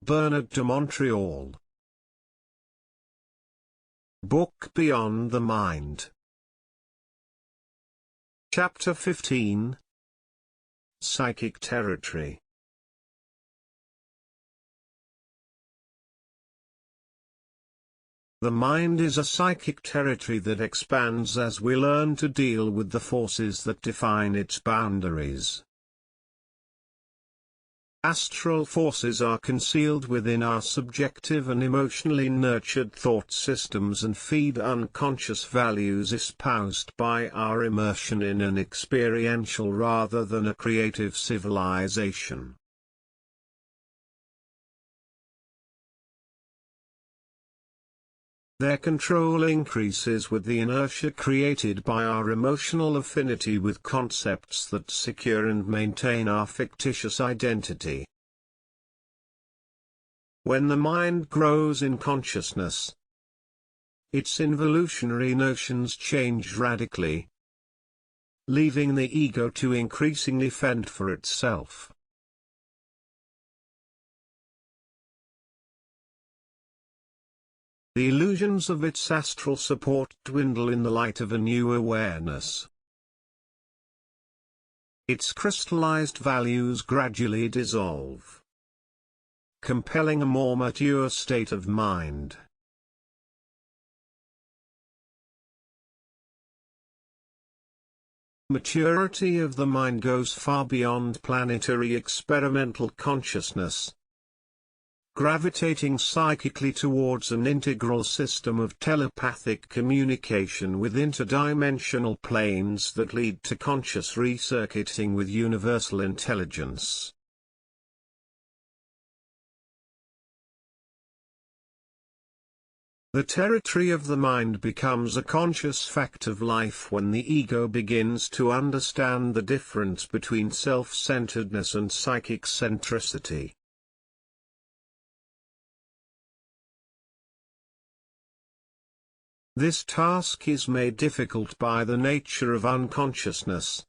Bernard de Montreal. Book Beyond the Mind. Chapter 15. Psychic Territory. The mind is a psychic territory that expands as we learn to deal with the forces that define its boundaries. Astral forces are concealed within our subjective and emotionally nurtured thought systems and feed unconscious values espoused by our immersion in an experiential rather than a creative civilization. Their control increases with the inertia created by our emotional affinity with concepts that secure and maintain our fictitious identity. When the mind grows in consciousness, its involutionary notions change radically, leaving the ego to increasingly fend for itself. The illusions of its astral support dwindle in the light of a new awareness. Its crystallized values gradually dissolve, compelling a more mature state of mind. Maturity of the mind goes far beyond planetary experimental consciousness, gravitating psychically towards an integral system of telepathic communication with interdimensional planes that lead to conscious recircuiting with universal intelligence. The territory of the mind becomes a conscious fact of life when the ego begins to understand the difference between self-centeredness and psychic centricity. This task is made difficult by the nature of unconsciousness,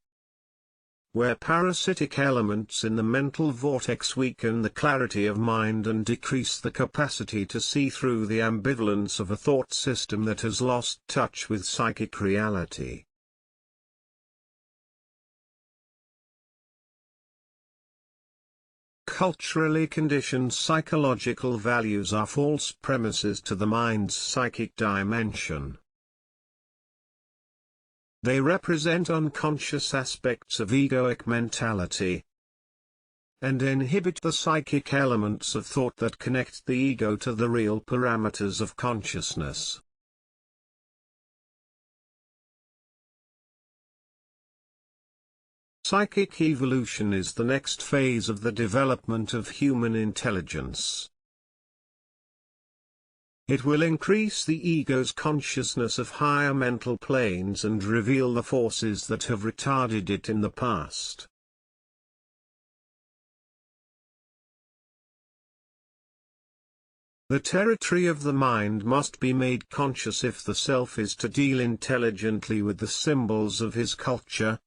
where parasitic elements in the mental vortex weaken the clarity of mind and decrease the capacity to see through the ambivalence of a thought system that has lost touch with psychic reality. Culturally conditioned psychological values are false premises to the mind's psychic dimension. They represent unconscious aspects of egoic mentality and inhibit the psychic elements of thought that connect the ego to the real parameters of consciousness. Psychic evolution is the next phase of the development of human intelligence. It will increase the ego's consciousness of higher mental planes and reveal the forces that have retarded it in the past. The territory of the mind must be made conscious if the self is to deal intelligently with the symbols of his culture,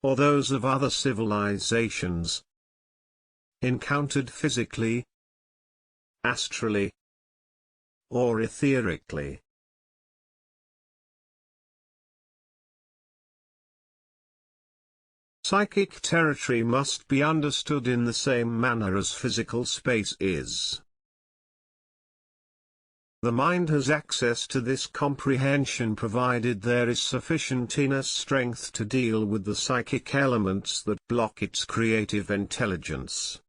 or those of other civilizations, encountered physically, astrally, or etherically. Psychic territory must be understood in the same manner as physical space is. The mind has access to this comprehension provided there is sufficient inner strength to deal with the psychic elements that block its creative intelligence.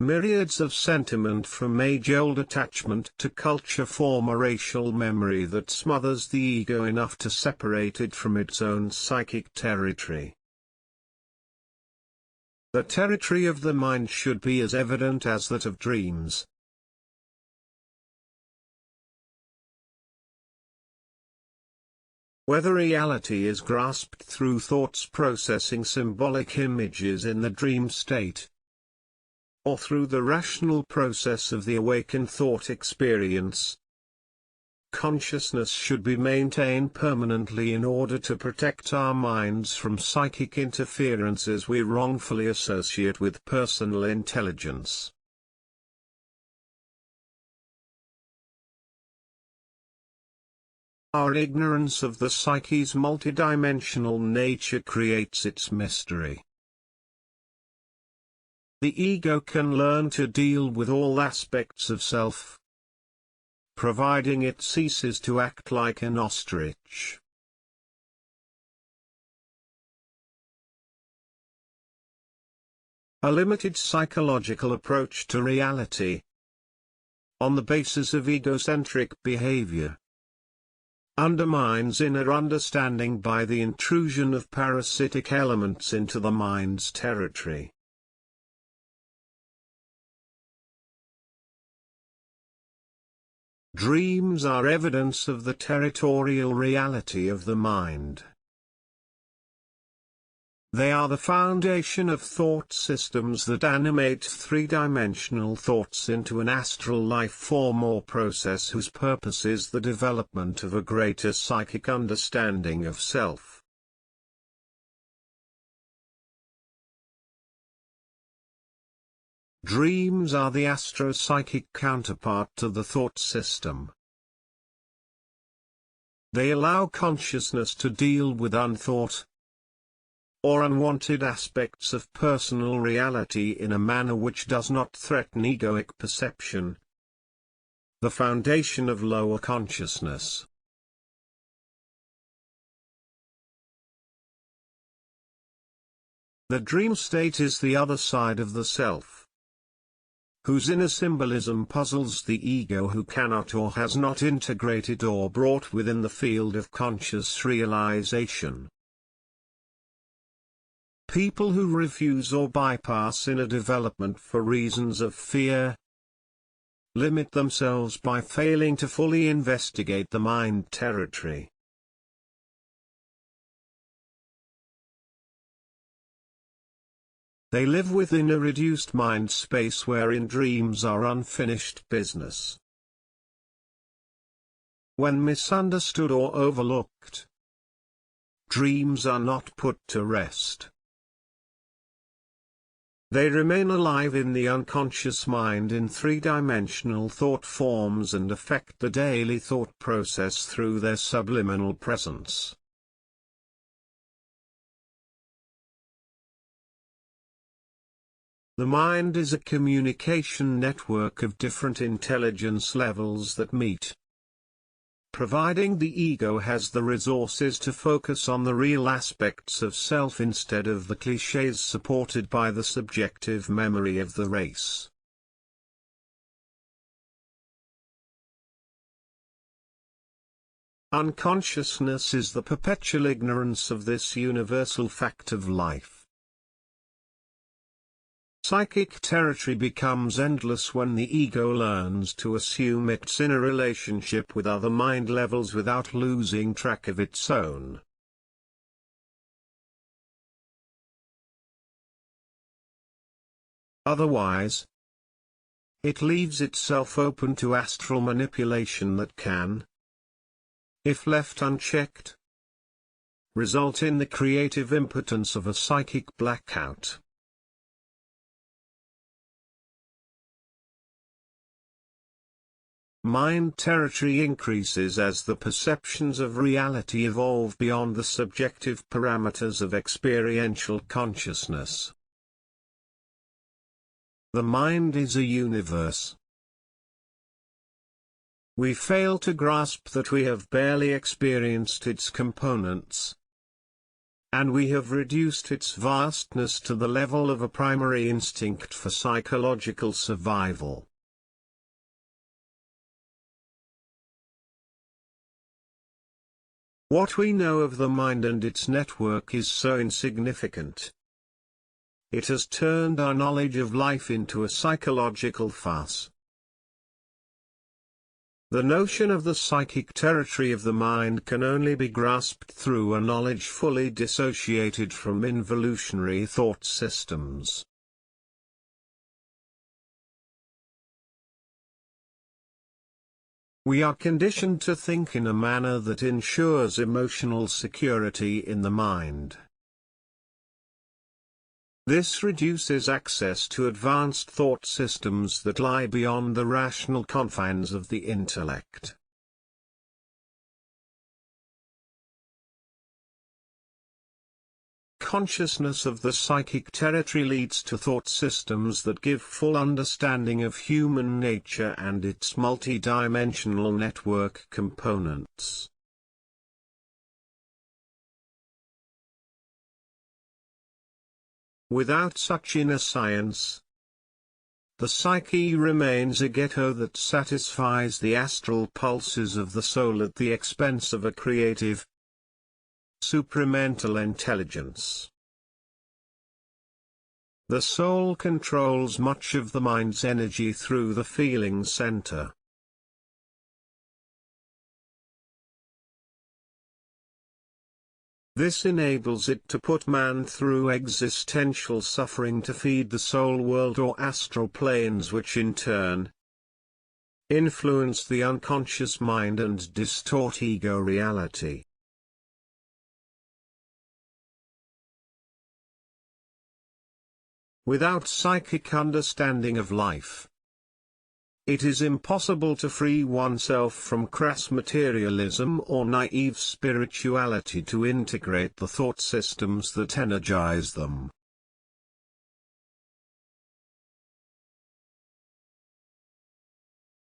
Myriads of sentiment from age-old attachment to culture form a racial memory that smothers the ego enough to separate it from its own psychic territory. The territory of the mind should be as evident as that of dreams. Whether reality is grasped through thoughts processing symbolic images in the dream state, or through the rational process of the awakened thought experience, Consciousness should be maintained permanently in order to protect our minds from psychic interferences we wrongfully associate with personal intelligence. Our ignorance of the psyche's multidimensional nature creates its mystery. The ego can learn to deal with all aspects of self, providing it ceases to act like an ostrich. A limited psychological approach to reality, on the basis of egocentric behavior, undermines inner understanding by the intrusion of parasitic elements into the mind's territory. Dreams are evidence of the territorial reality of the mind. They are the foundation of thought systems that animate three-dimensional thoughts into an astral life form or process whose purpose is the development of a greater psychic understanding of self. Dreams are the astro-psychic counterpart to the thought system. They allow consciousness to deal with unthought or unwanted aspects of personal reality in a manner which does not threaten egoic perception, the foundation of lower consciousness. The dream state is the other side of the self, whose inner symbolism puzzles the ego who cannot or has not integrated or brought within the field of conscious realization. People who refuse or bypass inner development for reasons of fear limit themselves by failing to fully investigate the mind territory. They live within a reduced mind space wherein dreams are unfinished business. When misunderstood or overlooked, dreams are not put to rest. They remain alive in the unconscious mind in three-dimensional thought forms and affect the daily thought process through their subliminal presence. The mind is a communication network of different intelligence levels that meet, providing the ego has the resources to focus on the real aspects of self instead of the clichés supported by the subjective memory of the race. Unconsciousness is the perpetual ignorance of this universal fact of life. Psychic territory becomes endless when the ego learns to assume its inner relationship with other mind levels without losing track of its own. Otherwise, it leaves itself open to astral manipulation that can, if left unchecked, result in the creative impotence of a psychic blackout. Mind territory increases as the perceptions of reality evolve beyond the subjective parameters of experiential consciousness. The mind is a universe. We fail to grasp that we have barely experienced its components, and we have reduced its vastness to the level of a primary instinct for psychological survival. What we know of the mind and its network is so insignificant. It has turned our knowledge of life into a psychological farce. The notion of the psychic territory of the mind can only be grasped through a knowledge fully dissociated from involutionary thought systems. We are conditioned to think in a manner that ensures emotional security in the mind. This reduces access to advanced thought systems that lie beyond the rational confines of the intellect. Consciousness of the psychic territory leads to thought systems that give full understanding of human nature and its multi-dimensional network components. Without such inner science, the psyche remains a ghetto that satisfies the astral pulses of the soul at the expense of a creative, supramental intelligence. The soul controls much of the mind's energy through the feeling center. This enables it to put man through existential suffering to feed the soul world or astral planes, which in turn influence the unconscious mind and distort ego reality. Without psychic understanding of life, it is impossible to free oneself from crass materialism or naive spirituality to integrate the thought systems that energize them.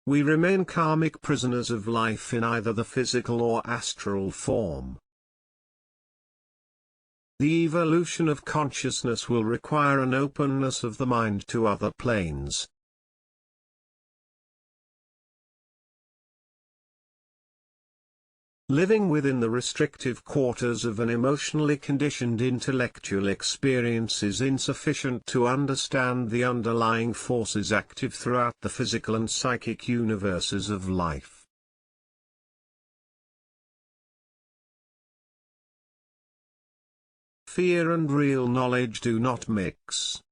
We remain karmic prisoners of life in either the physical or astral form. The evolution of consciousness will require an openness of the mind to other planes. Living within the restrictive quarters of an emotionally conditioned intellectual experience is insufficient to understand the underlying forces active throughout the physical and psychic universes of life. Fear and real knowledge do not mix.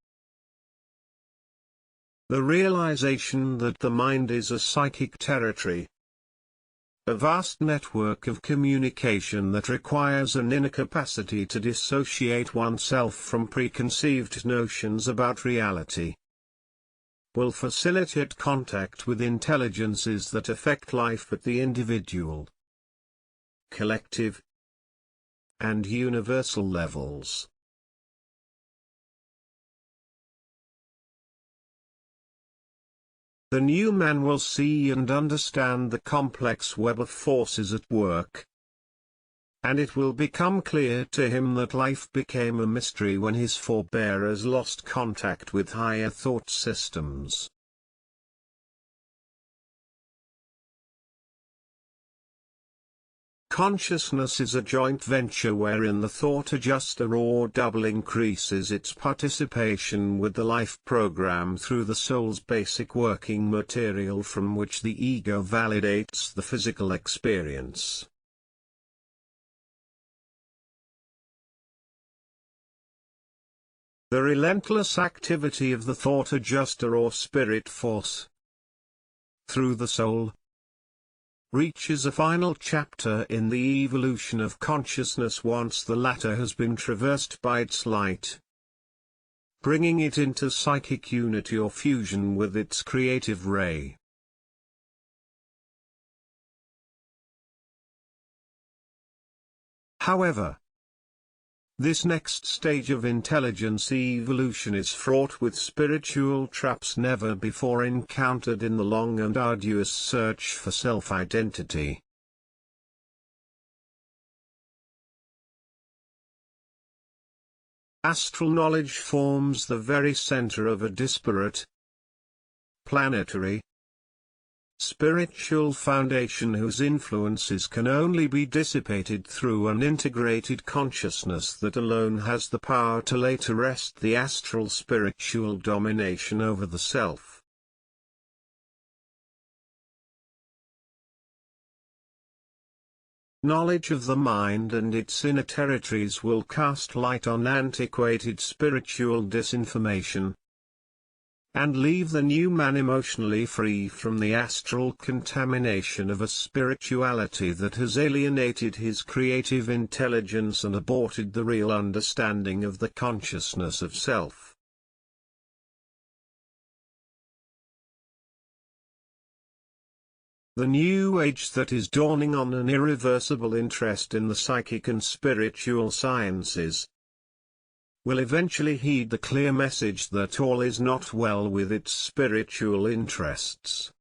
The realization that the mind is a psychic territory, a vast network of communication that requires an inner capacity to dissociate oneself from preconceived notions about reality, will facilitate contact with intelligences that affect life at the individual, collective, and universal levels. The new man will see and understand the complex web of forces at work, and it will become clear to him that life became a mystery when his forebears lost contact with higher thought systems. Consciousness is a joint venture wherein the thought adjuster or double increases its participation with the life program through the soul's basic working material from which the ego validates the physical experience. The relentless activity of the thought adjuster or spirit force through the soul reaches a final chapter in the evolution of consciousness once the latter has been traversed by its light, bringing it into psychic unity or fusion with its creative ray. However, this next stage of intelligence evolution is fraught with spiritual traps never before encountered in the long and arduous search for self-identity. Astral knowledge forms the very center of a disparate, planetary, spiritual foundation whose influences can only be dissipated through an integrated consciousness that alone has the power to lay to rest the astral spiritual domination over the self. Knowledge of the mind and its inner territories will cast light on antiquated spiritual disinformation, and leave the new man emotionally free from the astral contamination of a spirituality that has alienated his creative intelligence and aborted the real understanding of the consciousness of self. The new age that is dawning on an irreversible interest in the psychic and spiritual sciences will eventually heed the clear message that all is not well with its spiritual interests.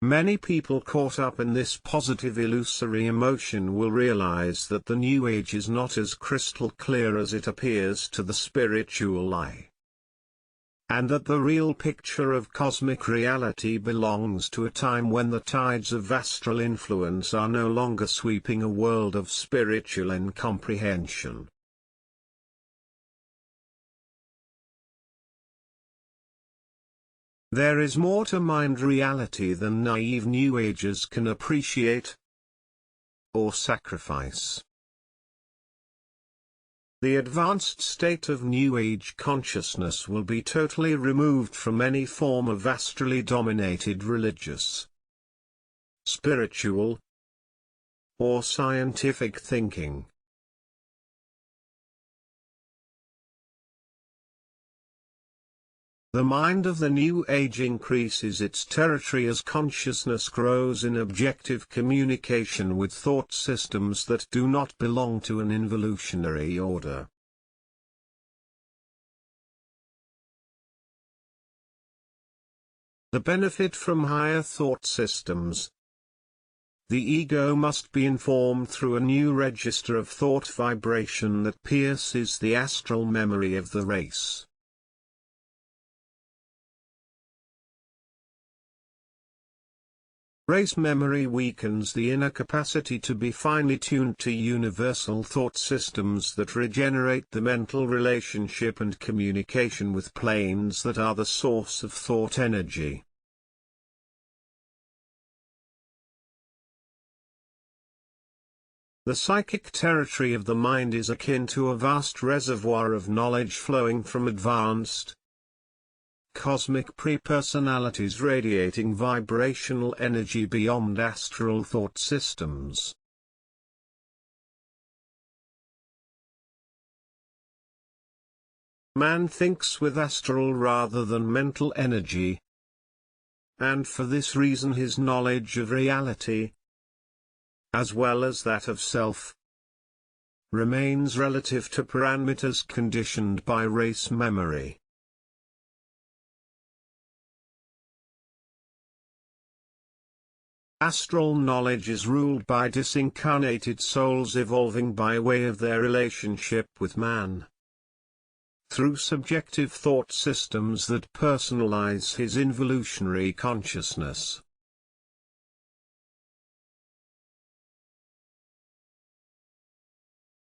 Many people caught up in this positive illusory emotion will realize that the new age is not as crystal clear as it appears to the spiritual eye, and that the real picture of cosmic reality belongs to a time when the tides of astral influence are no longer sweeping a world of spiritual incomprehension. There is more to mind reality than naive New Agers can appreciate or sacrifice. The advanced state of New Age consciousness will be totally removed from any form of astrally dominated religious, spiritual, or scientific thinking. The mind of the New Age increases its territory as consciousness grows in objective communication with thought systems that do not belong to an involutionary order. The benefit from higher thought systems. The ego must be informed through a new register of thought vibration that pierces the astral memory of the race. Race memory weakens the inner capacity to be finely tuned to universal thought systems that regenerate the mental relationship and communication with planes that are the source of thought energy. The psychic territory of the mind is akin to a vast reservoir of knowledge flowing from advanced cosmic pre-personalities radiating vibrational energy beyond astral thought systems. Man thinks with astral rather than mental energy, and for this reason his knowledge of reality, as well as that of self, remains relative to parameters conditioned by race memory. Astral knowledge is ruled by disincarnated souls evolving by way of their relationship with man, through subjective thought systems that personalize his involutionary consciousness.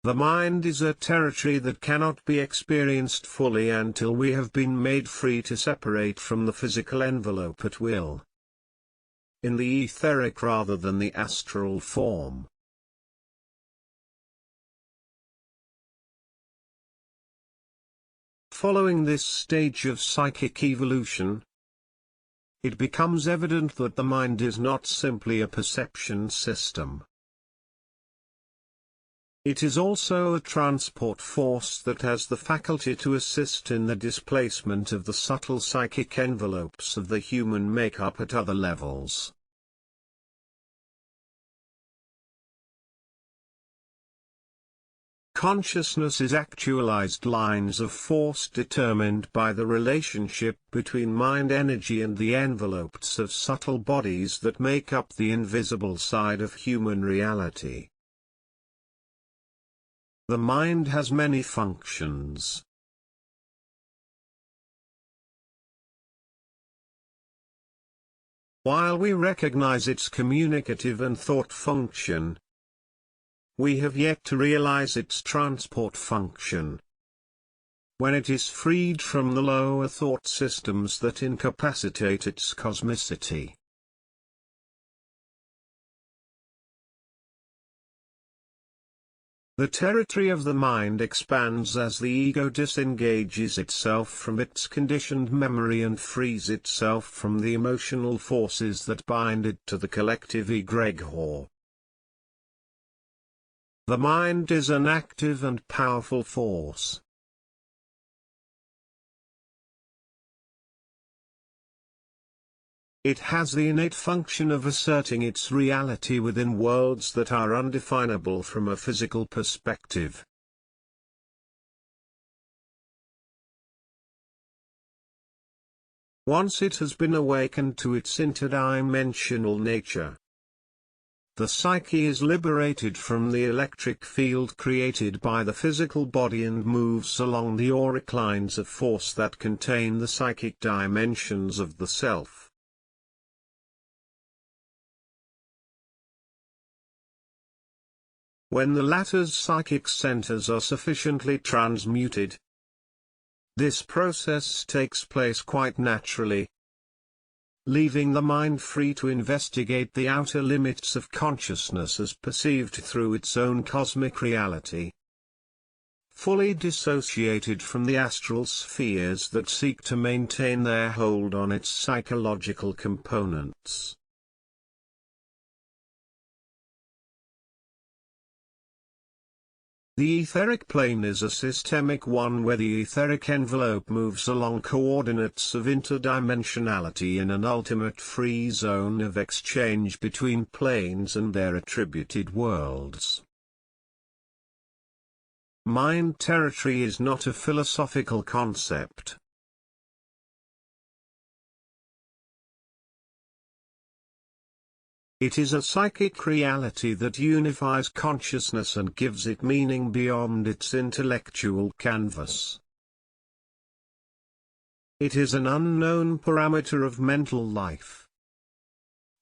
The mind is a territory that cannot be experienced fully until we have been made free to separate from the physical envelope at will, in the etheric rather than the astral form. Following this stage of psychic evolution, it becomes evident that the mind is not simply a perception system. It is also a transport force that has the faculty to assist in the displacement of the subtle psychic envelopes of the human makeup at other levels. Consciousness is actualized lines of force determined by the relationship between mind energy and the envelopes of subtle bodies that make up the invisible side of human reality. The mind has many functions. While we recognize its communicative and thought function, we have yet to realize its transport function, when it is freed from the lower thought systems that incapacitate its cosmicity. The territory of the mind expands as the ego disengages itself from its conditioned memory and frees itself from the emotional forces that bind it to the collective egregore. The mind is an active and powerful force. It has the innate function of asserting its reality within worlds that are undefinable from a physical perspective. Once it has been awakened to its interdimensional nature, the psyche is liberated from the electric field created by the physical body and moves along the auric lines of force that contain the psychic dimensions of the self. When the latter's psychic centers are sufficiently transmuted, this process takes place quite naturally, leaving the mind free to investigate the outer limits of consciousness as perceived through its own cosmic reality, fully dissociated from the astral spheres that seek to maintain their hold on its psychological components. The etheric plane is a systemic one where the etheric envelope moves along coordinates of interdimensionality in an ultimate free zone of exchange between planes and their attributed worlds. Mind territory is not a philosophical concept. It is a psychic reality that unifies consciousness and gives it meaning beyond its intellectual canvas. It is an unknown parameter of mental life,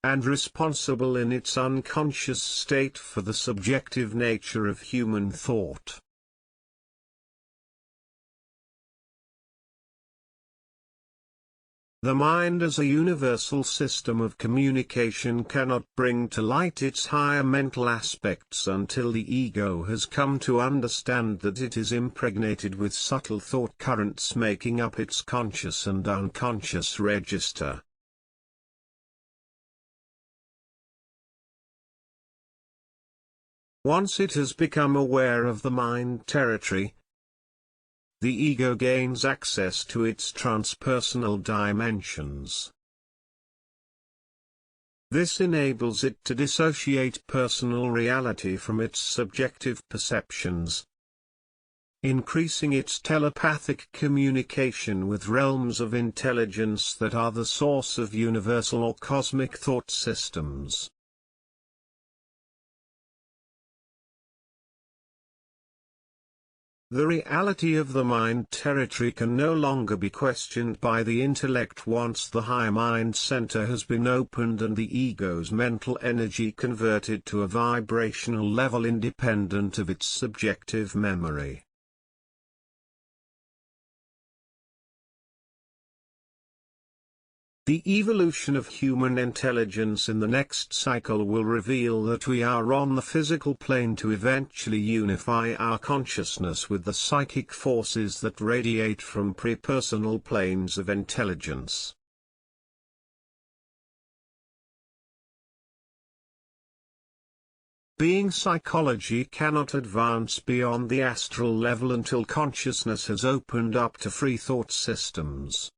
and responsible in its unconscious state for the subjective nature of human thought. The mind as a universal system of communication cannot bring to light its higher mental aspects until the ego has come to understand that it is impregnated with subtle thought currents making up its conscious and unconscious register. Once it has become aware of the mind territory, the ego gains access to its transpersonal dimensions. This enables it to dissociate personal reality from its subjective perceptions, increasing its telepathic communication with realms of intelligence that are the source of universal or cosmic thought systems. The reality of the mind territory can no longer be questioned by the intellect once the higher mind center has been opened and the ego's mental energy converted to a vibrational level independent of its subjective memory. The evolution of human intelligence in the next cycle will reveal that we are on the physical plane to eventually unify our consciousness with the psychic forces that radiate from prepersonal planes of intelligence. Being psychology cannot advance beyond the astral level until consciousness has opened up to free thought systems.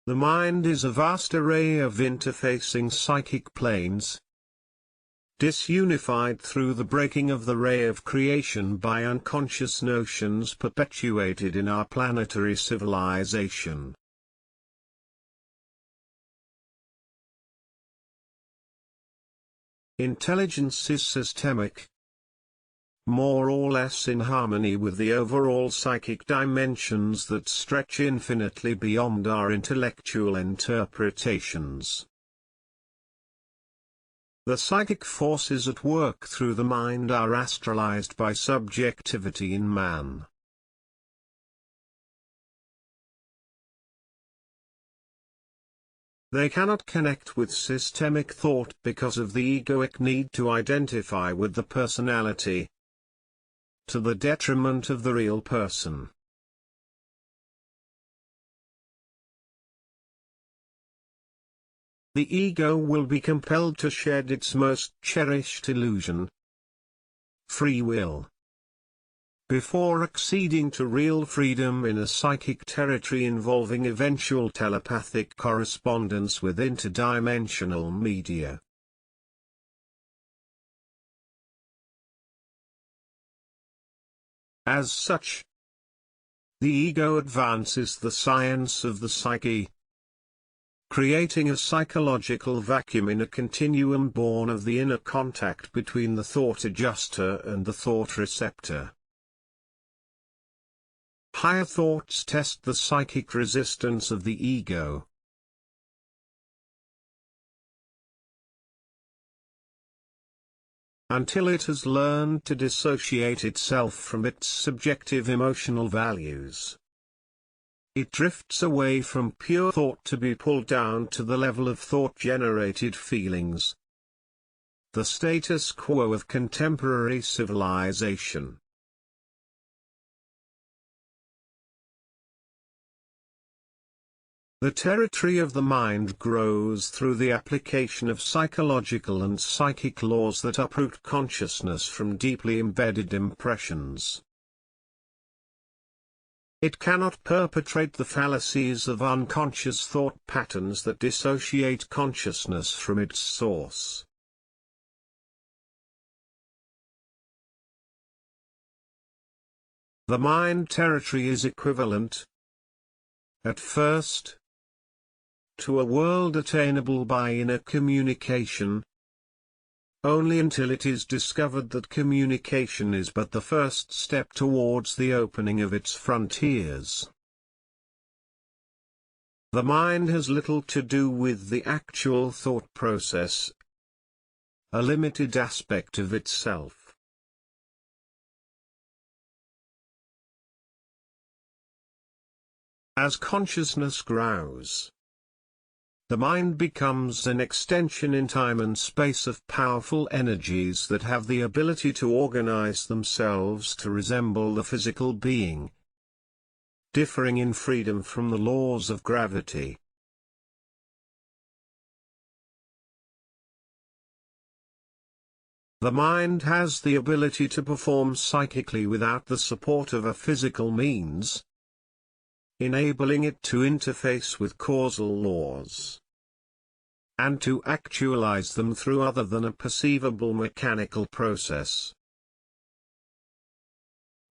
The mind is a vast array of interfacing psychic planes, disunified through the breaking of the ray of creation by unconscious notions perpetuated in our planetary civilization. Intelligence is systemic, more or less in harmony with the overall psychic dimensions that stretch infinitely beyond our intellectual interpretations. The psychic forces at work through the mind are astralized by subjectivity in man. They cannot connect with systemic thought because of the egoic need to identify with the personality, to the detriment of the real person. The ego will be compelled to shed its most cherished illusion, free will, before acceding to real freedom in a psychic territory involving eventual telepathic correspondence with interdimensional media. As such, the ego advances the science of the psyche, creating a psychological vacuum in a continuum born of the inner contact between the thought adjuster and the thought receptor. Higher thoughts test the psychic resistance of the ego. Until it has learned to dissociate itself from its subjective emotional values. It drifts away from pure thought to be pulled down to the level of thought-generated feelings. The status quo of contemporary civilization. The territory of the mind grows through the application of psychological and psychic laws that uproot consciousness from deeply embedded impressions. It cannot perpetrate the fallacies of unconscious thought patterns that dissociate consciousness from its source. The mind territory is equivalent, at first, to a world attainable by inner communication, only until it is discovered that communication is but the first step towards the opening of its frontiers. The mind has little to do with the actual thought process, a limited aspect of itself. As consciousness grows, the mind becomes an extension in time and space of powerful energies that have the ability to organize themselves to resemble the physical being, differing in freedom from the laws of gravity. The mind has the ability to perform psychically without the support of a physical means, enabling it to interface with causal laws, and to actualize them through other than a perceivable mechanical process.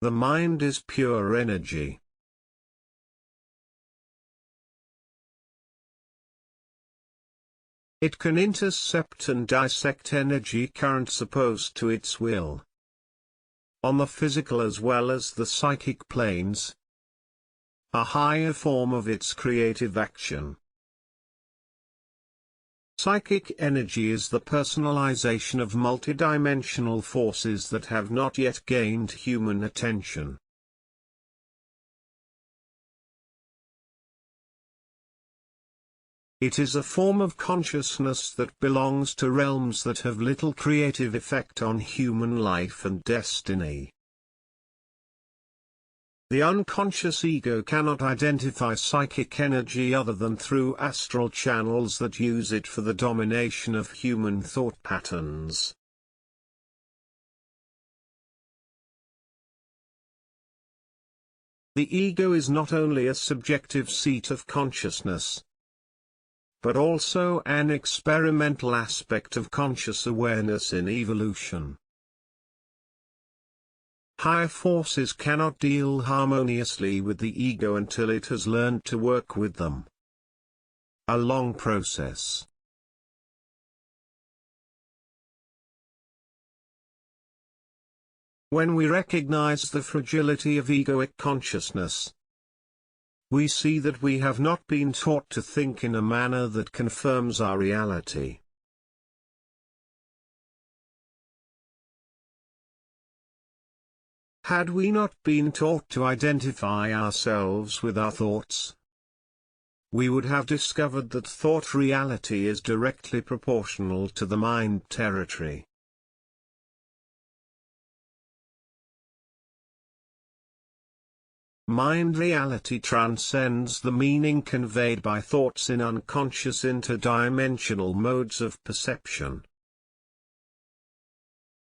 The mind is pure energy. It can intercept and dissect energy currents opposed to its will, on the physical as well as the psychic planes, a higher form of its creative action. Psychic energy is the personalization of multidimensional forces that have not yet gained human attention. It is a form of consciousness that belongs to realms that have little creative effect on human life and destiny. The unconscious ego cannot identify psychic energy other than through astral channels that use it for the domination of human thought patterns. The ego is not only a subjective seat of consciousness, but also an experimental aspect of conscious awareness in evolution. Higher forces cannot deal harmoniously with the ego until it has learned to work with them. A long process. When we recognize the fragility of egoic consciousness, we see that we have not been taught to think in a manner that confirms our reality. Had we not been taught to identify ourselves with our thoughts, we would have discovered that thought reality is directly proportional to the mind territory. Mind reality transcends the meaning conveyed by thoughts in unconscious interdimensional modes of perception.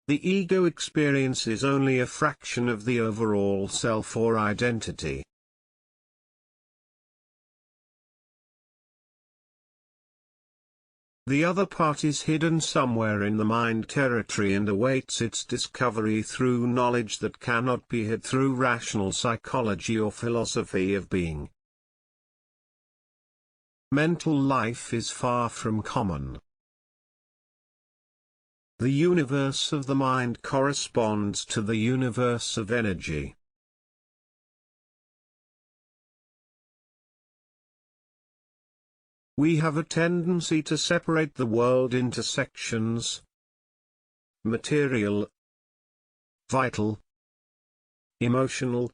The ego experiences only a fraction of the overall self or identity. The other part is hidden somewhere in the mind territory and awaits its discovery through knowledge that cannot be hid through rational psychology or philosophy of being. Mental life is far from common. The universe of the mind corresponds to the universe of energy. We have a tendency to separate the world into sections: material, vital, emotional,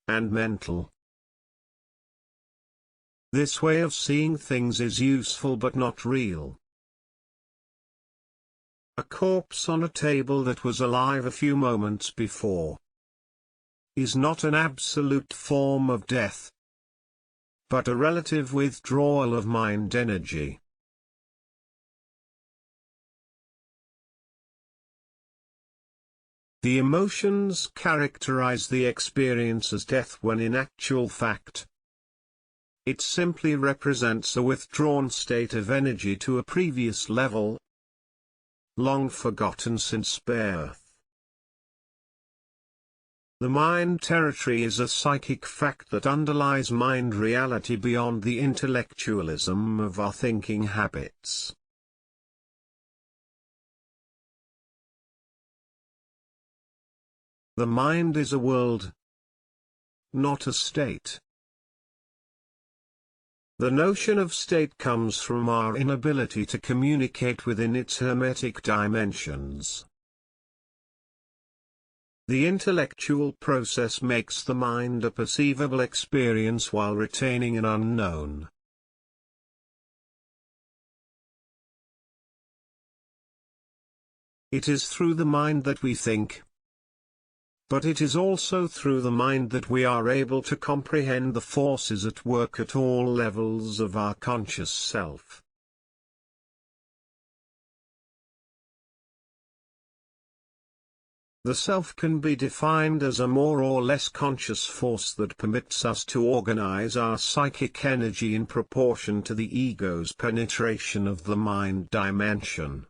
and mental. This way of seeing things is useful but not real. A corpse on a table that was alive a few moments before is not an absolute form of death, but a relative withdrawal of mind energy. The emotions characterize the experience as death when in actual fact, it simply represents a withdrawn state of energy to a previous level, long forgotten since birth. The mind territory is a psychic fact that underlies mind reality beyond the intellectualism of our thinking habits. The mind is a world, not a state. The notion of state comes from our inability to communicate within its hermetic dimensions. The intellectual process makes the mind a perceivable experience while retaining an unknown. It is through the mind that we think, but it is also through the mind that we are able to comprehend the forces at work at all levels of our conscious self. The self can be defined as a more or less conscious force that permits us to organize our psychic energy in proportion to the ego's penetration of the mind dimension.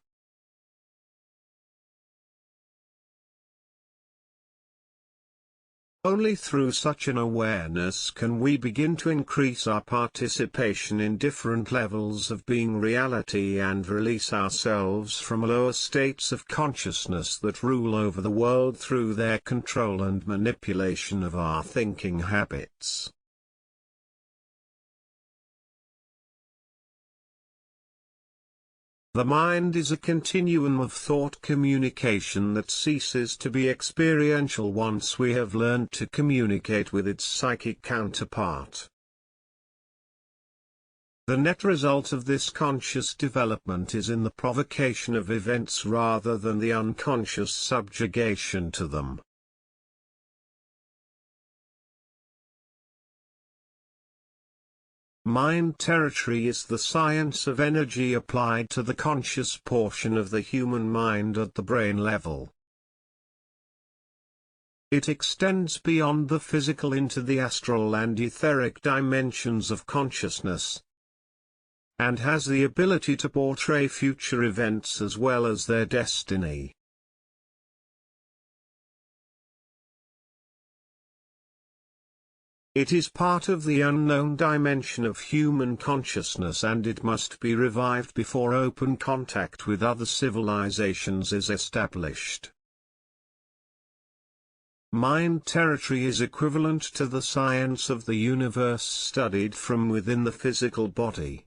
Only through such an awareness can we begin to increase our participation in different levels of being reality and release ourselves from lower states of consciousness that rule over the world through their control and manipulation of our thinking habits. The mind is a continuum of thought communication that ceases to be experiential once we have learned to communicate with its psychic counterpart. The net result of this conscious development is in the provocation of events rather than the unconscious subjugation to them. Mind territory is the science of energy applied to the conscious portion of the human mind at the brain level. It extends beyond the physical into the astral and etheric dimensions of consciousness, and has the ability to portray future events as well as their destiny. It is part of the unknown dimension of human consciousness, and it must be revived before open contact with other civilizations is established. Mind territory is equivalent to the science of the universe studied from within the physical body.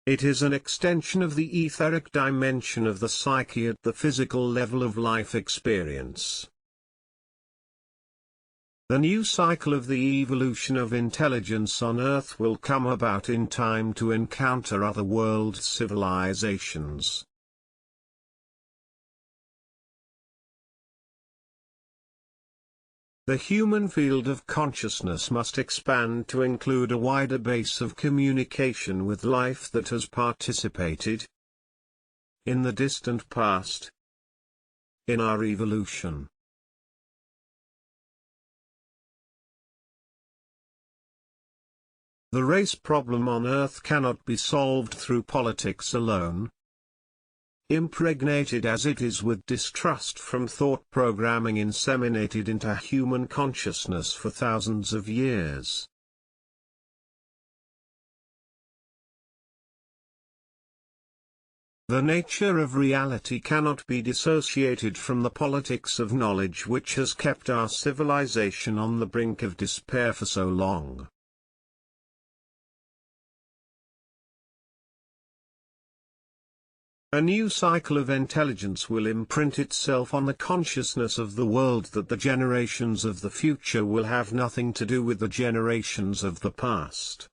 It is an extension of the etheric dimension of the psyche at the physical level of life experience. The new cycle of the evolution of intelligence on Earth will come about in time to encounter other world civilizations. The human field of consciousness must expand to include a wider base of communication with life that has participated in the distant past in our evolution. The race problem on Earth cannot be solved through politics alone. Impregnated as it is with distrust from thought programming inseminated into human consciousness for thousands of years. The nature of reality cannot be dissociated from the politics of knowledge which has kept our civilization on the brink of despair for so long. A new cycle of intelligence will imprint itself on the consciousness of the world that the generations of the future will have nothing to do with the generations of the past.